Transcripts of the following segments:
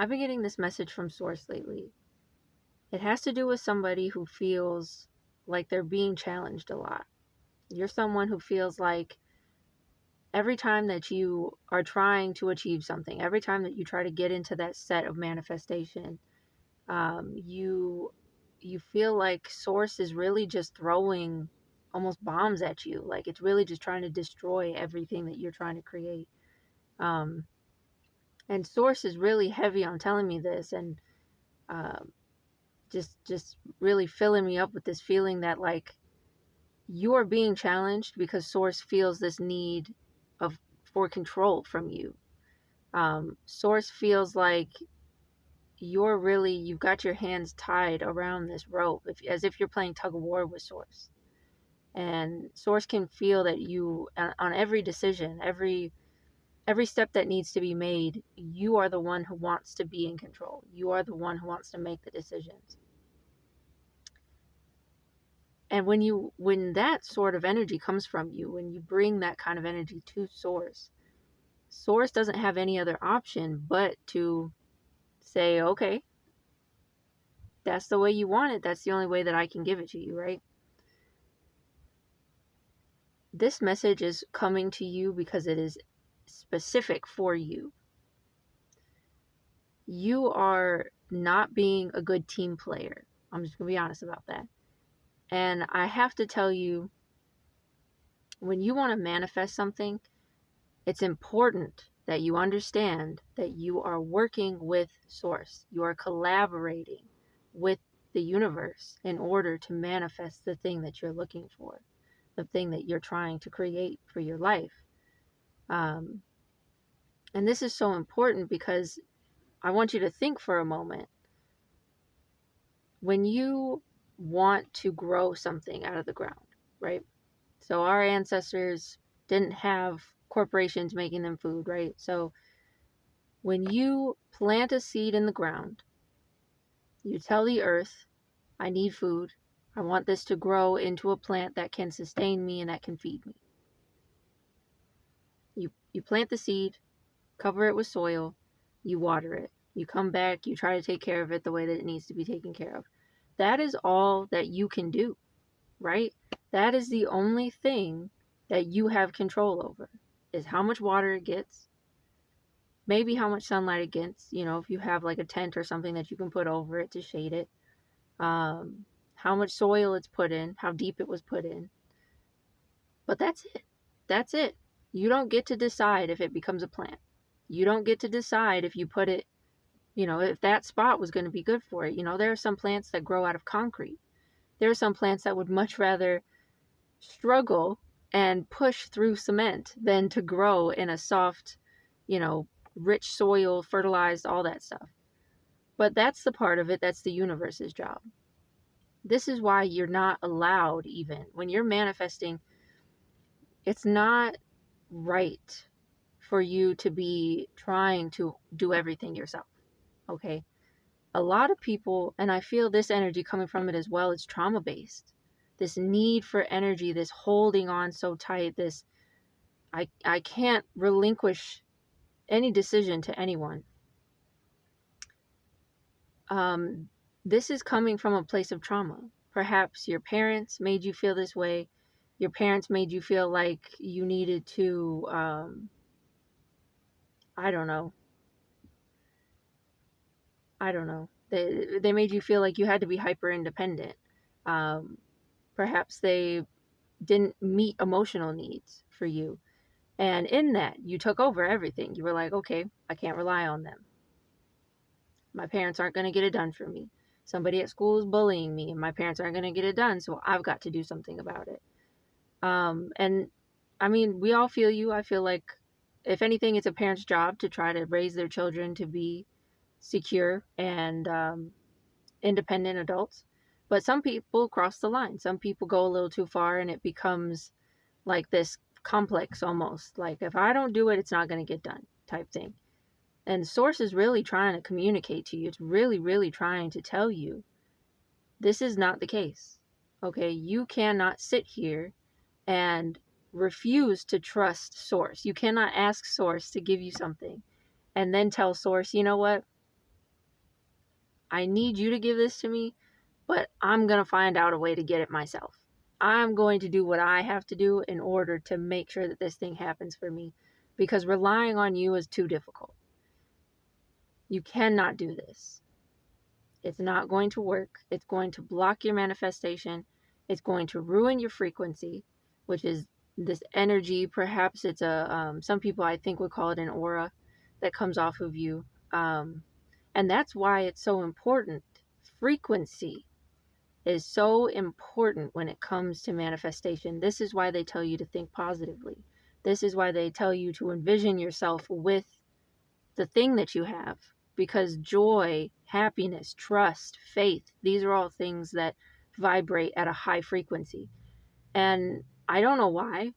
I've been getting this message from Source lately. It has to do with somebody who feels like they're being challenged a lot. You're someone who feels like every time that you are trying to achieve something, every time that you try to get into that set of manifestation, you feel like Source is really just throwing almost bombs at you. Like it's really just trying to destroy everything that you're trying to create. Um, and Source is really heavy on telling me this, and um, just really filling me up with this feeling that like you are being challenged because Source feels this need of for control from you. Source feels like you've got your hands tied around this rope, as if you're playing tug of war with Source. And Source can feel that you, on every decision, every step that needs to be made, you are the one who wants to be in control. You are the one who wants to make the decisions. And when that sort of energy comes from you, when you bring that kind of energy to Source, Source doesn't have any other option but to say, okay, that's the way you want it. That's the only way that I can give it to you, right? This message is coming to you because it is specific for you. You are not being a good team player. I'm just going to be honest about that. And I have to tell you, when you want to manifest something, it's important that you understand that you are working with Source. You are collaborating with the universe in order to manifest the thing that you're looking for, the thing that you're trying to create for your life. Um, and this is so important because I want you to think for a moment. When you want to grow something out of the ground, right? So our ancestors didn't have corporations making them food, right? So when you plant a seed in the ground, you tell the earth, I need food. I want this to grow into a plant that can sustain me and that can feed me. You plant the seed, cover it with soil, you water it. You come back, you try to take care of it the way that it needs to be taken care of. That is all that you can do, right? That is the only thing that you have control over, is how much water it gets, maybe how much sunlight it gets, if you have like a tent or something that you can put over it to shade it, how much soil it's put in, how deep it was put in. But that's it. That's it. You don't get to decide if it becomes a plant. You don't get to decide if you put it, if that spot was going to be good for it. There are some plants that grow out of concrete. There are some plants that would much rather struggle and push through cement than to grow in a soft, rich soil, fertilized, all that stuff. But that's the part of it that's the universe's job. This is why you're not allowed, even when you're manifesting, it's not right for you to be trying to do everything yourself. Okay? A lot of people, and I feel this energy coming from it as well, is trauma based. This need for energy, this holding on so tight, this I can't relinquish any decision to anyone. This is coming from a place of trauma. Perhaps your parents made you feel this way. Your parents made you feel like you needed to, I don't know. I don't know. They made you feel like you had to be hyper independent. Um, Perhaps they didn't meet emotional needs for you. And in that, you took over everything. You were like, okay, I can't rely on them. My parents aren't going to get it done for me. Somebody at school is bullying me, and my parents aren't going to get it done, so I've got to do something about it. And I mean, we all feel you. I feel like, if anything, it's a parent's job to try to raise their children to be secure and independent adults. But some people cross the line. Some people go a little too far, and it becomes like this complex almost. Like, if I don't do it, it's not going to get done type thing. And Source is really trying to communicate to you. It's really, really trying to tell you this is not the case. Okay, you cannot sit here and refuse to trust Source. You cannot ask Source to give you something and then tell Source, you know what? I need you to give this to me, but I'm going to find out a way to get it myself. I'm going to do what I have to do in order to make sure that this thing happens for me, because relying on you is too difficult. You cannot do this. It's not going to work. It's going to block your manifestation. It's going to ruin your frequency, which is this energy. Perhaps it's some people I think would call it an aura that comes off of you. And that's why it's so important. Frequency is so important when it comes to manifestation. This is why they tell you to think positively. This is why they tell you to envision yourself with the thing that you have, because joy, happiness, trust, faith, these are all things that vibrate at a high frequency. And I don't know why.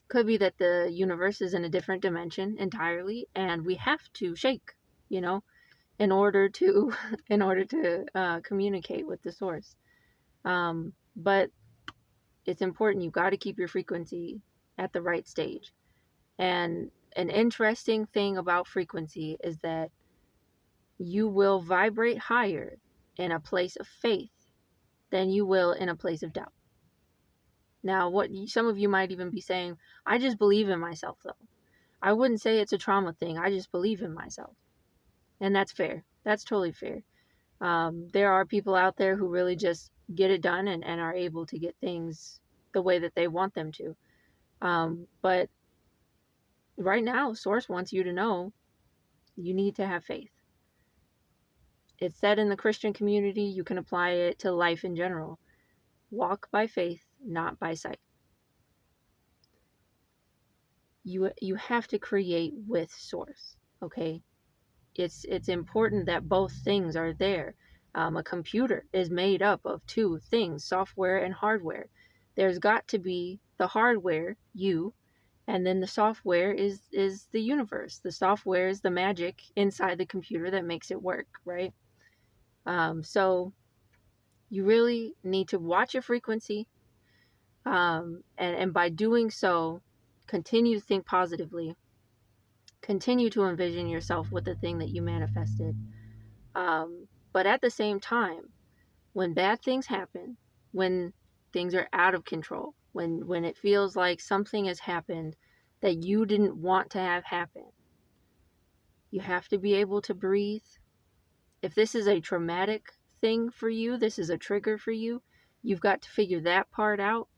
Could be that the universe is in a different dimension entirely, and we have to shake, you know, in order to communicate with the source. But it's important. You've got to keep your frequency at the right stage. And an interesting thing about frequency is that you will vibrate higher in a place of faith than you will in a place of doubt. Now, some of you might even be saying, I just believe in myself, though. I wouldn't say it's a trauma thing. I just believe in myself. And that's fair. That's totally fair. There are people out there who really just get it done and are able to get things the way that they want them to. But right now, Source wants you to know you need to have faith. It's said in the Christian community, you can apply it to life in general. Walk by faith, not by sight. You have to create with Source, okay? It's important that both things are there. A computer is made up of two things, software and hardware. There's got to be the hardware, you, and then the software is the universe. The software is the magic inside the computer that makes it work, right? So you really need to watch your frequency, and by doing so, continue to think positively. Continue to envision yourself with the thing that you manifested. But at the same time, when bad things happen, when things are out of control, when it feels like something has happened that you didn't want to have happen, you have to be able to breathe. If this is a traumatic thing for you, this is a trigger for you, you've got to figure that part out.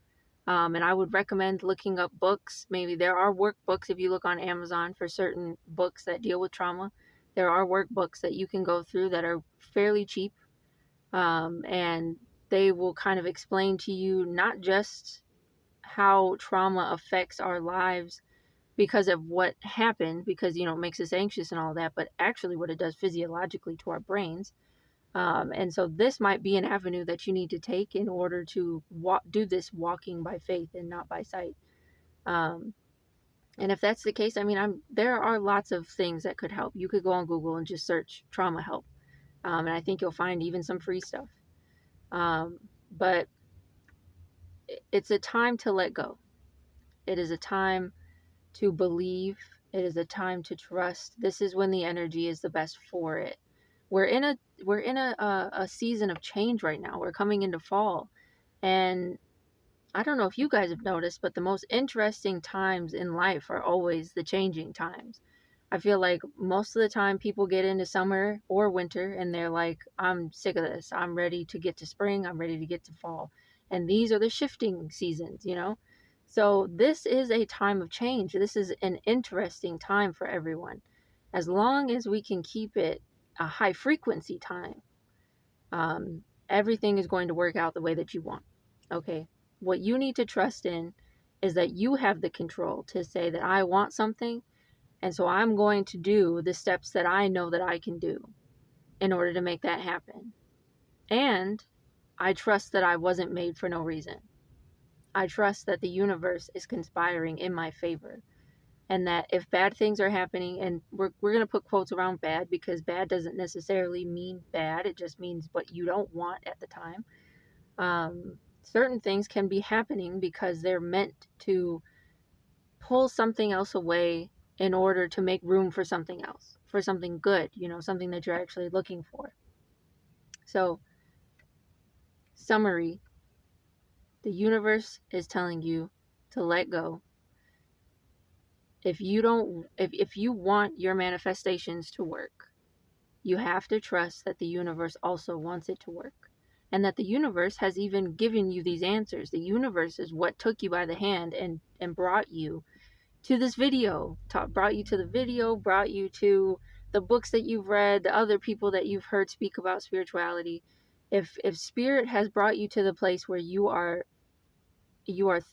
And I would recommend looking up books. Maybe there are workbooks if you look on Amazon for certain books that deal with trauma. There are workbooks that you can go through that are fairly cheap. And they will kind of explain to you not just how trauma affects our lives because of what happened, because, it makes us anxious and all that, but actually what it does physiologically to our brains. And so this might be an avenue that you need to take in order to do this walking by faith and not by sight. And if that's the case, there are lots of things that could help. You could go on Google and just search trauma help. And I think you'll find even some free stuff. But it's a time to let go. It is a time to believe. It is a time to trust. This is when the energy is the best for it. We're in a season of change right now. We're coming into fall. And I don't know if you guys have noticed, but the most interesting times in life are always the changing times. I feel like most of the time people get into summer or winter and they're like, I'm sick of this. I'm ready to get to spring. I'm ready to get to fall. And these are the shifting seasons, So this is a time of change. This is an interesting time for everyone. As long as we can keep it a high frequency time, everything is going to work out the way that you want. Okay. What you need to trust in is that you have the control to say that I want something, and so I'm going to do the steps that I know that I can do in order to make that happen. And I trust that I wasn't made for no reason. I trust that the universe is conspiring in my favor, and that if bad things are happening, and we're going to put quotes around bad, because bad doesn't necessarily mean bad. It just means what you don't want at the time. Certain things can be happening because they're meant to pull something else away in order to make room for something else, for something good, something that you're actually looking for. So, summary, the universe is telling you to let go. If you want your manifestations to work, you have to trust that the universe also wants it to work. And that the universe has even given you these answers. The universe is what took you by the hand and brought you to this video, brought you to the video, brought you to the books that you've read, the other people that you've heard speak about spirituality. If spirit has brought you to the place where you are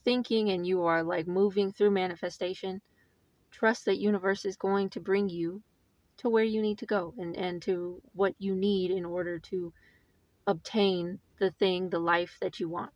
thinking and you are like moving through manifestation, trust that universe is going to bring you to where you need to go and to what you need in order to obtain the life that you want.